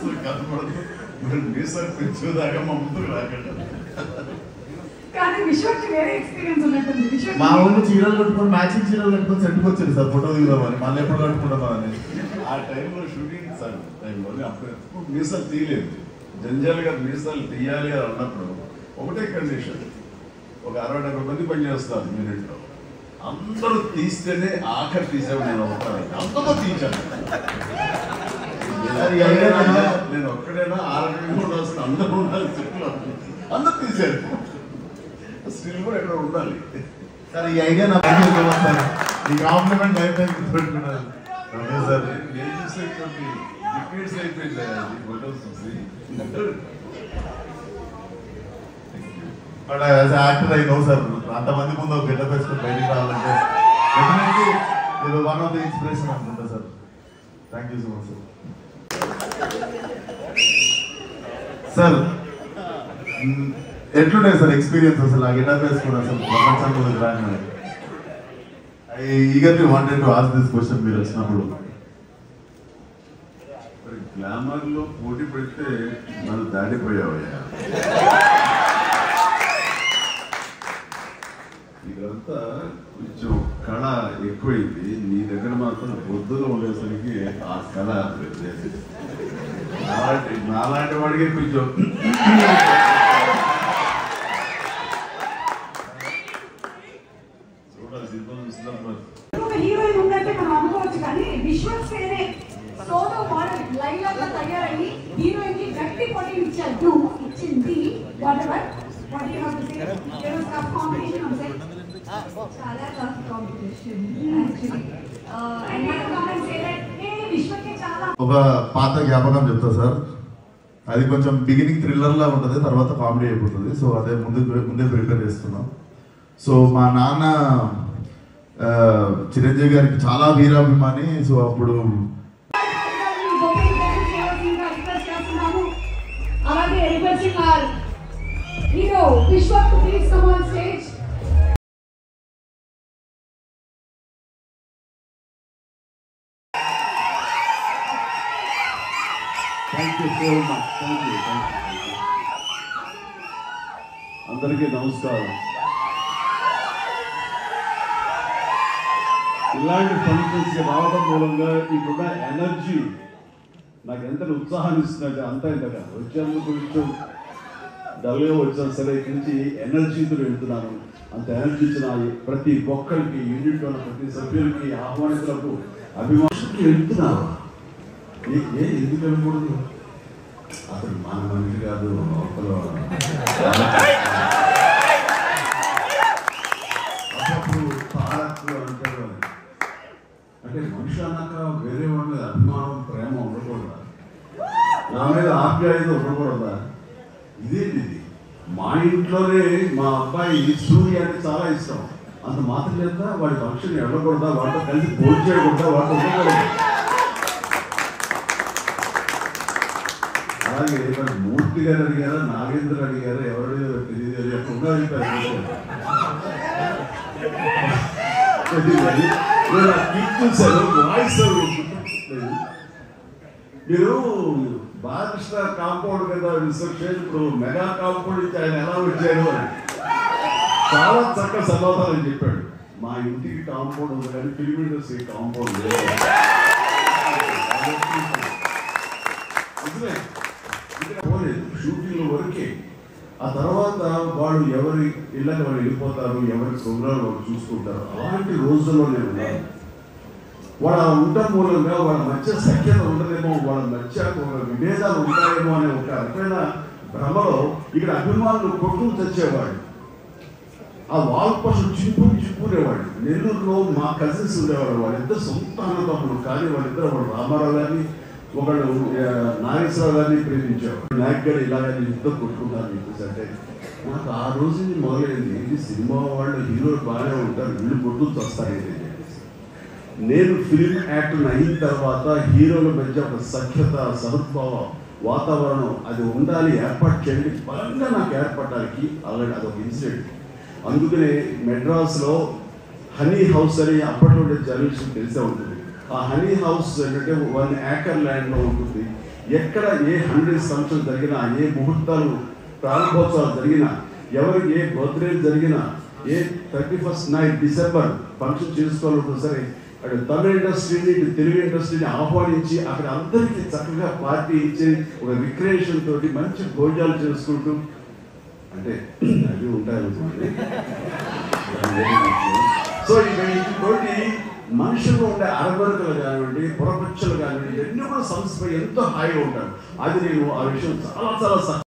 అసలు కనపడదు. మరి మీసాలు పెంచేదాకా మా ముందుకు రాకండి. మా ఊళ్ళు చీరలు కట్టుకొని మ్యాచింగ్ చీరలు కట్టుకొని సెట్కి వచ్చారు సార్ ఫోటో దిగుదామని. మళ్ళీ ఎప్పుడు కట్టుకుంటామని ఆ టైంలో షూటింగ్ సార్ టైంలో అప్పుడు మీసాలు తీయలేదు. జంజాల్ గారు మీసాలు తీయాలి అని అన్నప్పుడు ఒకటే కండిషన్, ఒక 60-70 మంది పనిచేస్తారు యూనిట్లో, అందరూ తీస్తేనే ఆఖరి తీసేవి నేను అవుతాను. అందరూ తీయించాను. నేను ఒక్కడైనా 6 కూడా వస్తాను. అందరూ ఉండాలి స్టిల్, అందరూ తీశారు. స్టిల్ కూడా ఎక్కడ ఉండాలి సార్. ఈ ఐడియా నా sir, E complement life time గుర్తుపెట్టుకున్నారు sir. నేను చూసేటువంటి డికేట్స్ అయిపోయింది ఫోటోస్ చూసి. But as actor I know sir, అంతమంది ముందు గెటప్ వేసుకుని బయటికి రావాలంటే డెఫినెట్లీ మీరు వన్ ఆఫ్ ది ఇన్స్పిరేషన్ అనుకుంటా sir. Thank you so much sir. Sir ఎట్లుంటాయి సార్ ఎక్స్పీరియన్స్ అసలు ఆ గెటప్ వేసుకుని అసలు ప్రపంచం ముందుకు రాని? I eagerly wanted to ask this question మీరు వచ్చినప్పుడు. గ్లామర్లో పోటీ పెడితే మనం దాటిపోయావయ్యా. ఇదంతా కొంచెం కళ ఎక్కువైంది. నీ దగ్గర మాత్రం బొద్దులో ఉండేసరికి ఆ కళ నాలాంటి వాడికి కొంచెం చూడాలి సినిమా చూస్తున్నాం. హీరోయిన్ ఉందంటే మనం అనుకోవచ్చు, కానీ విశ్వక్ సేనే సోలో మోడల్ లైలాగా తయారయ్యి హీరోయిన్ కి గట్టి పోటీ ఇచ్చారు. ఇచ్చింది whatever what you have to say. There was tough competition on set. చాలా tough competition actually. And I can't say that a Vishwak చాలా ఒక పాత జ్ఞాపకం చెప్తా సార్. అది కొంచెం బిగినింగ్ థ్రిల్లర్ లా ఉంటుంది, తర్వాత కామెడీ అయిపోతుంది. సో అదే ముందే ప్రిపేర్ చేస్తున్నాం. సో మా నాన్న చిరంజీవి గారికి చాలా వీరాభిమాని. సో అప్పుడు అలాగే requesting our hero Vishwak to please come on stage. Thank you so much. Thank you. అందరికీ నమస్కారం. ఇలాంటి ఫంక్షన్స్కి రావడం మూలంగా ఇప్పుడున్న ఎనర్జీ నాకు ఎంత ఉత్సాహాన్ని ఇస్తున్నట్టు అంత ఇంతగా వచ్చేందుకు కొంచెం డల్గా వచ్చాను సరే, ఇక్కడి నుంచి ఎనర్జీతో వెళ్తున్నాను. అంత ఎనర్జీ ఇచ్చిన ప్రతి ఒక్కరికి, యూనిట్లో ఉన్న ప్రతి సభ్యులకి, ఆహ్వానితులకు, అభిమానులకి వెళ్తున్నాను. ఎందుకు వెళ్ళకూడదు? అసలు మన మనిషి కాదు, అప్పుడు అంటారు. అంటే మనిషి అన్నాక వేరే వాళ్ళ మీద అభిమానం, ప్రేమ ఉండకూడదా? నా మీద ఆప్యాయత ఉండకూడదా? ఇదేంటి ఇది? మా ఇంట్లోనే మా అబ్బాయి సూర్య అంటే చాలా ఇష్టం. అంత మాత్రం చేత వాడి ఫంక్షన్ వెళ్ళకూడదా? వాటితో కలిసి భోజనం చేయకూడదా? వాటితో ఉండకూడదు. అలాగే మరి మూర్తి గారు అడిగారా, నాగేంద్ర అడిగారా, ఎవరు తెలియదు, ఎక్కడ మీరు బాలకృష్ణ కాంపౌండ్ కదా రిసెప్షన్, ఇప్పుడు మెగా కాంపౌండ్ ఇచ్చి ఆయన ఎలా వచ్చారు అని చాలా చక్కగా సమాధానం చెప్పాడు. మా ఇంటికి కాంపౌండ్ ఉంది కానీ ఫిల్మ్ ఇండస్ట్రీ కాంపౌండ్ లేదు. షూటింగ్ వరకే. ఆ తర్వాత వాళ్ళు ఎవరి ఇళ్ళకి వాళ్ళు వెళ్ళిపోతారు, ఎవరి ప్రోగ్రాం వాళ్ళు చూసుకుంటారు. అలాంటి రోజుల్లో నేను ఉన్నాను. వాళ్ళ ఉండటం మూలంగా వాళ్ళ మధ్య సఖ్యత ఉండదేమో, వాళ్ళ మధ్య ఒక విభేదాలు ఉంటాయేమో అనే ఒక రకమైన భ్రమలో ఇక్కడ అభిమానులు కొట్టుకు తెచ్చేవాళ్ళు. ఆ వాల్ పశు చింపుకునేవాళ్ళు. నెల్లూరులో మా కజిన్స్ ఉండేవాళ్ళు. వాళ్ళిద్దరు సొంత అన్నదమ్ములు, కానీ వాళ్ళిద్దరు ఒకడు రామారావు గారిని, ఒకడు నాగేశ్వరరావు గారిని ప్రేమించేవాడు. నాయక్ గారు ఇలాగని ఇద్దరు కొట్టుకుంటారు చెప్పేసి. అంటే నాకు ఆ రోజు మొదలైంది, ఇది సినిమా వాళ్ళు హీరోలు బాగానే ఉంటారు, వీళ్ళు కొట్టుకు వస్తారేంటి చెప్పేసి. నేను ఫిల్మ్ యాక్టర్ అయిన తర్వాత హీరోల మధ్య ఒక సఖ్యత, సహృద్భావ వాతావరణం అది ఉండాలి, ఏర్పాటు చేయండి. బలంగా నాకు ఏర్పడడానికి ఆల్రెడీ అదొక ఇన్సిడెంట్. అందుకనే మెడ్రాస్లో హనీ హౌస్ అని అప్పట్లో జర్నలిస్ట్ తెలిసే ఉంటుంది. ఆ హనీ హౌస్ ఏంటంటే 1 acre ల్యాండ్లో ఉంటుంది. ఎక్కడ ఏ 100 ఫంక్షన్ జరిగినా, ఏ ముహూర్తాలు ప్రారంభోత్సవాలు జరిగినా, ఎవరికి ఏ బర్త్డే జరిగినా, ఏ 31st నైట్ డిసెంబర్ ఫంక్షన్ చేసుకోవాలంటే సరే అటు తమిళ ఇండస్ట్రీని ఇటు తెలుగు ఇండస్ట్రీని ఆహ్వానించి అక్కడ అందరికీ చక్కగా పార్టీ ఇచ్చి ఒక రిక్రియేషన్ తోటి మంచి భోజనాలు చేసుకుంటూ అంటే అవి ఉంటాయి. సో ఇంకోటి మనుషులు ఉండే అరవరకలు కానివ్వండి, పొరపచ్చలు కానివ్వండి, ఇవన్నీ కూడా సంస్థపై ఎంతో హాయిగా ఉంటారు. అది నేను ఆ విషయం చాలా